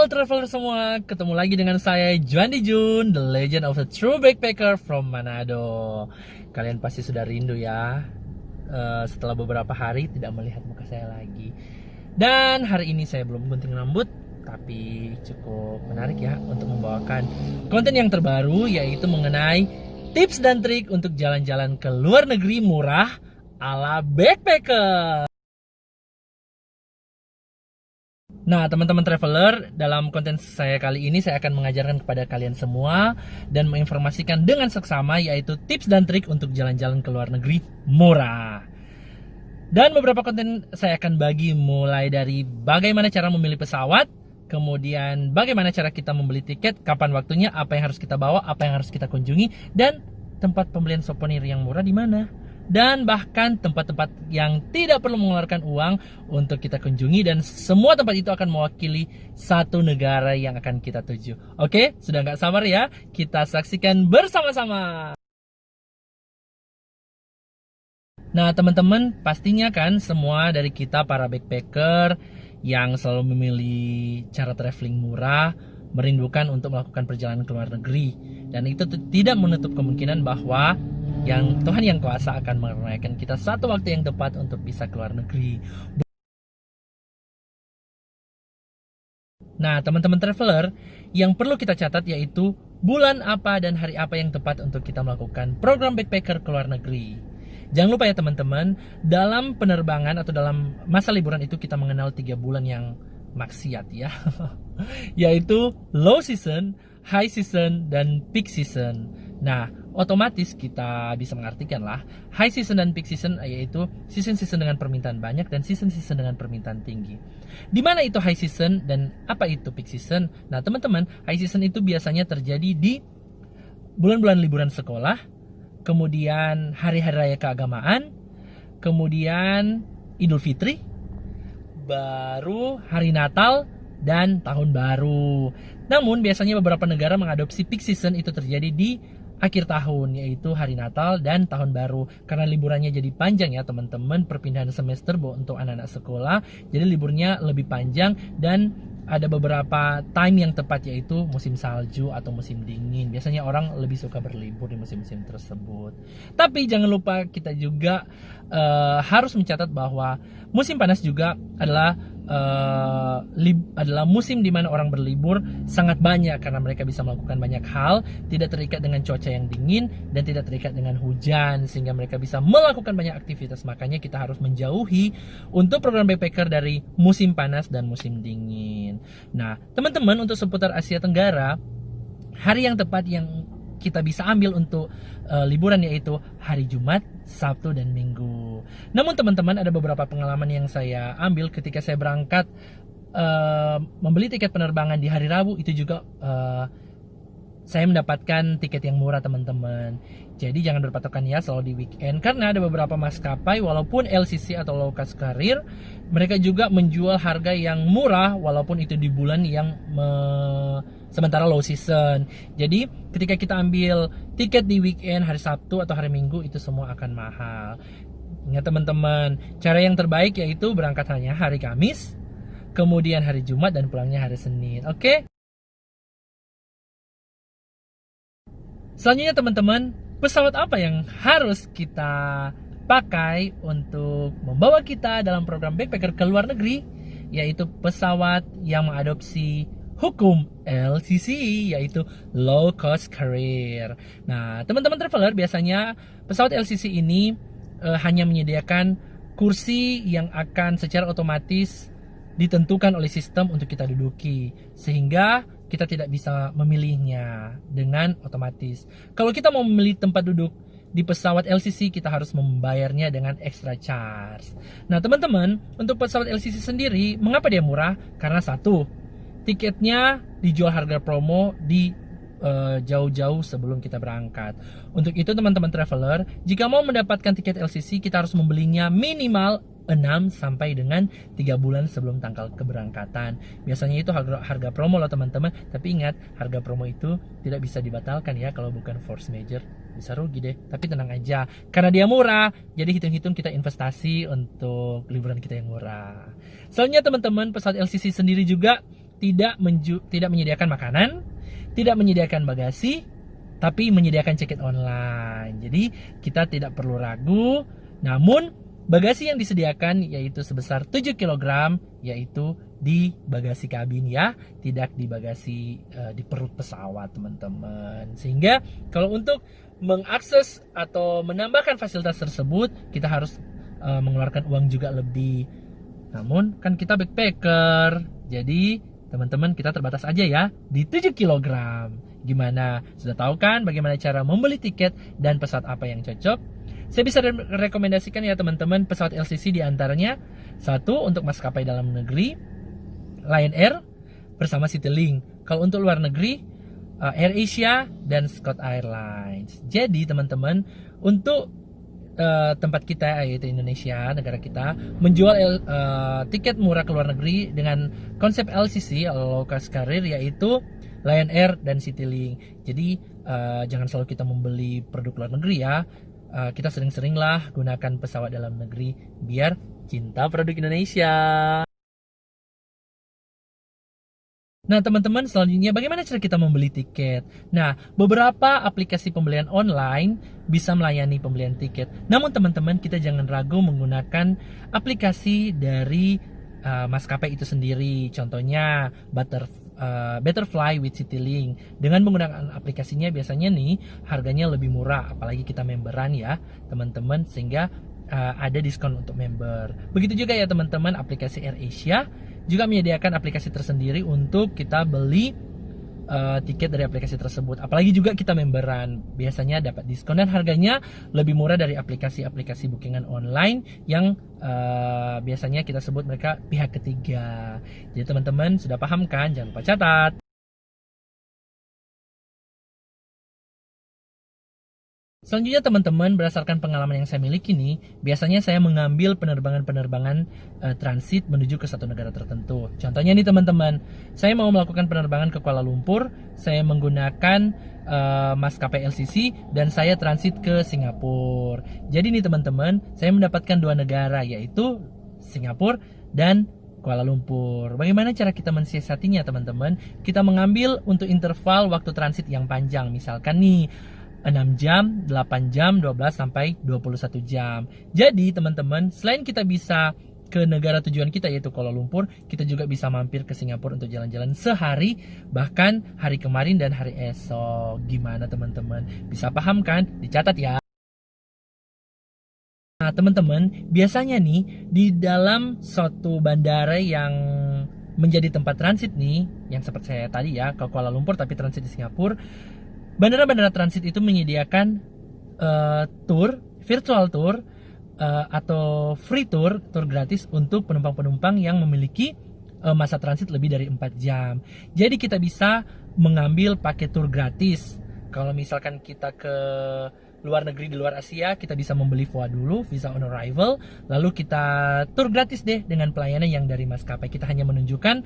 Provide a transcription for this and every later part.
Halo traveler semua, ketemu lagi dengan saya Juandi Jun, the legend of the true backpacker from Manado. Kalian pasti sudah rindu ya, setelah beberapa hari tidak melihat muka saya lagi. Dan hari ini saya belum gunting rambut, tapi cukup menarik ya untuk membawakan konten yang terbaru, yaitu mengenai tips dan trik untuk jalan-jalan ke luar negeri murah ala backpacker. Nah, teman-teman traveler, dalam konten saya kali ini saya akan mengajarkan kepada kalian semua dan menginformasikan dengan seksama, yaitu tips dan trik untuk jalan-jalan ke luar negeri murah. Dan beberapa konten saya akan bagi mulai dari bagaimana cara memilih pesawat, kemudian bagaimana cara kita membeli tiket, kapan waktunya, apa yang harus kita bawa, apa yang harus kita kunjungi, dan tempat pembelian souvenir yang murah di mana. Dan bahkan tempat-tempat yang tidak perlu mengeluarkan uang untuk kita kunjungi, dan semua tempat itu akan mewakili satu negara yang akan kita tuju. Oke, sudah nggak sabar ya? Kita saksikan bersama-sama. Nah teman-teman, pastinya kan semua dari kita para backpacker yang selalu memilih cara traveling murah merindukan untuk melakukan perjalanan ke luar negeri. Dan itu tidak menutup kemungkinan bahwa Tuhan yang kuasa akan mengaruniakan kita satu waktu yang tepat untuk bisa ke luar negeri. Nah, teman-teman traveler, yang perlu kita catat yaitu bulan apa dan hari apa yang tepat untuk kita melakukan program backpacker ke luar negeri. Jangan lupa ya teman-teman, dalam penerbangan atau dalam masa liburan itu kita mengenal 3 bulan yang maksiat ya. Yaitu low season, high season, dan peak season. Nah, otomatis kita bisa mengartikan lah, high season dan peak season yaitu season-season dengan permintaan banyak dan season-season dengan permintaan tinggi. Di mana itu high season dan apa itu peak season? Nah, teman-teman, high season itu biasanya terjadi di bulan-bulan liburan sekolah, kemudian hari-hari raya keagamaan, kemudian Idul Fitri, baru hari Natal, dan tahun baru. Namun biasanya beberapa negara mengadopsi peak season itu terjadi di akhir tahun, yaitu hari Natal dan tahun baru, karena liburannya jadi panjang ya teman-teman, perpindahan semester untuk anak-anak sekolah, jadi liburnya lebih panjang dan ada beberapa time yang tepat, yaitu musim salju atau musim dingin. Biasanya orang lebih suka berlibur di musim-musim tersebut. Tapi jangan lupa kita juga harus mencatat bahwa musim panas juga adalah musim di mana orang berlibur sangat banyak, karena mereka bisa melakukan banyak hal, tidak terikat dengan cuaca yang dingin dan tidak terikat dengan hujan, sehingga mereka bisa melakukan banyak aktivitas. Makanya kita harus menjauhi untuk program backpacker dari musim panas dan musim dingin. Nah teman-teman, untuk seputar Asia Tenggara, hari yang tepat yang kita bisa ambil untuk liburan yaitu hari Jumat, Sabtu, dan Minggu. Namun teman-teman, ada beberapa pengalaman yang saya ambil ketika saya berangkat membeli tiket penerbangan di hari Rabu. Itu juga saya mendapatkan tiket yang murah teman-teman. Jadi jangan berpatokan ya selalu di weekend, karena ada beberapa maskapai walaupun LCC atau low cost carrier, mereka juga menjual harga yang murah walaupun itu di bulan yang sementara low season. Jadi ketika kita ambil tiket di weekend, hari Sabtu atau hari Minggu, itu semua akan mahal. Ingat teman-teman, cara yang terbaik yaitu berangkat hanya hari Kamis, kemudian hari Jumat, dan pulangnya hari Senin. Oke? Selanjutnya teman-teman, pesawat apa yang harus kita pakai untuk membawa kita dalam program backpacker ke luar negeri? Yaitu pesawat yang mengadopsi hukum LCC, yaitu low cost carrier. Nah teman-teman traveler, biasanya pesawat LCC ini hanya menyediakan kursi yang akan secara otomatis ditentukan oleh sistem untuk kita duduki, sehingga kita tidak bisa memilihnya dengan otomatis. Kalau kita mau memilih tempat duduk di pesawat LCC, kita harus membayarnya dengan extra charge. Nah teman-teman, untuk pesawat LCC sendiri, mengapa dia murah? Karena satu, tiketnya dijual harga promo di jauh-jauh sebelum kita berangkat. Untuk itu teman-teman traveler, jika mau mendapatkan tiket LCC, kita harus membelinya minimal 6 sampai dengan 3 bulan sebelum tanggal keberangkatan. Biasanya itu harga promo loh teman-teman. Tapi ingat, harga promo itu tidak bisa dibatalkan ya kalau bukan force major. Bisa rugi deh. Tapi tenang aja, karena dia murah, jadi hitung-hitung kita investasi untuk liburan kita yang murah. Soalnya teman-teman, pesawat LCC sendiri juga tidak menyediakan makanan, tidak menyediakan bagasi, tapi menyediakan check-in online. Jadi kita tidak perlu ragu. Namun bagasi yang disediakan yaitu sebesar 7 kg, yaitu di bagasi kabin ya, tidak di bagasi di perut pesawat teman-teman. Sehingga kalau untuk mengakses atau menambahkan fasilitas tersebut, kita harus mengeluarkan uang juga lebih. Namun kan kita backpacker, jadi teman-teman kita terbatas aja ya di 7 kg. Gimana? Sudah tahu kan bagaimana cara membeli tiket dan pesawat apa yang cocok? Saya bisa rekomendasikan ya teman-teman pesawat LCC diantaranya. Satu, untuk maskapai dalam negeri, Lion Air bersama Citylink. Kalau untuk luar negeri, AirAsia dan Scott Airlines. Jadi teman-teman, untuk tempat kita yaitu Indonesia, negara kita, menjual tiket murah ke luar negeri dengan konsep LCC, low cost carrier, yaitu Lion Air dan Citylink. Jadi jangan selalu kita membeli produk luar negeri ya. Kita sering-seringlah gunakan pesawat dalam negeri biar cinta produk Indonesia. Nah teman-teman, selanjutnya bagaimana cara kita membeli tiket? Nah, beberapa aplikasi pembelian online bisa melayani pembelian tiket. Namun teman-teman, kita jangan ragu menggunakan aplikasi dari maskapai itu sendiri. Contohnya Betterfly with Citylink. Dengan menggunakan aplikasinya biasanya nih harganya lebih murah, apalagi kita memberan ya teman-teman, sehingga ada diskon untuk member. Begitu juga ya teman-teman, aplikasi AirAsia juga menyediakan aplikasi tersendiri untuk kita beli tiket dari aplikasi tersebut. Apalagi juga kita memberan, biasanya dapat diskon dan harganya lebih murah dari aplikasi-aplikasi bookingan online yang biasanya kita sebut mereka pihak ketiga. Jadi teman-teman sudah paham kan? Jangan lupa catat. Selanjutnya teman-teman, berdasarkan pengalaman yang saya miliki nih, biasanya saya mengambil penerbangan-penerbangan transit menuju ke satu negara tertentu. Contohnya nih teman-teman, saya mau melakukan penerbangan ke Kuala Lumpur, saya menggunakan maskapai LCC dan saya transit ke Singapura. Jadi nih teman-teman, saya mendapatkan dua negara, yaitu Singapura dan Kuala Lumpur. Bagaimana cara kita mensiasatinya teman-teman? Kita mengambil untuk interval waktu transit yang panjang, misalkan nih 6 jam, 8 jam, 12 sampai 21 jam. Jadi teman-teman, selain kita bisa ke negara tujuan kita yaitu Kuala Lumpur, kita juga bisa mampir ke Singapura untuk jalan-jalan sehari, bahkan hari kemarin dan hari esok. Gimana teman-teman? Bisa paham kan? Dicatat ya. Nah teman-teman, biasanya nih di dalam suatu bandara yang menjadi tempat transit nih, yang seperti saya tadi ya, ke Kuala Lumpur tapi transit di Singapura, bandara-bandara transit itu menyediakan virtual tour atau free tour gratis untuk penumpang-penumpang yang memiliki masa transit lebih dari 4 jam. Jadi kita bisa mengambil paket tour gratis. Kalau misalkan kita ke luar negeri di luar Asia, kita bisa membeli VOA dulu, visa on arrival, lalu kita tour gratis deh dengan pelayanan yang dari maskapai. Kita hanya menunjukkan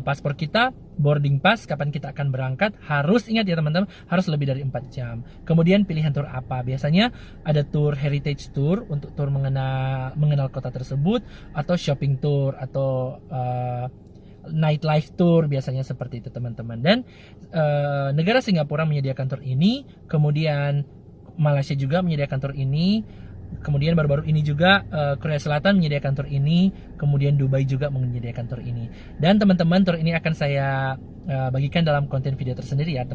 paspor kita, boarding pass, kapan kita akan berangkat. Harus ingat ya teman-teman, harus lebih dari 4 jam. Kemudian pilihan tour apa? Biasanya ada tour heritage tour untuk tour mengenal kota tersebut, atau shopping tour, atau nightlife tour, biasanya seperti itu teman-teman. Dan negara Singapura menyediakan tour ini, kemudian Malaysia juga menyediakan tour ini, kemudian baru-baru ini juga Korea Selatan menyediakan tour ini, kemudian Dubai juga menyediakan tour ini. Dan teman-teman, tour ini akan saya bagikan dalam konten video tersendiri ya.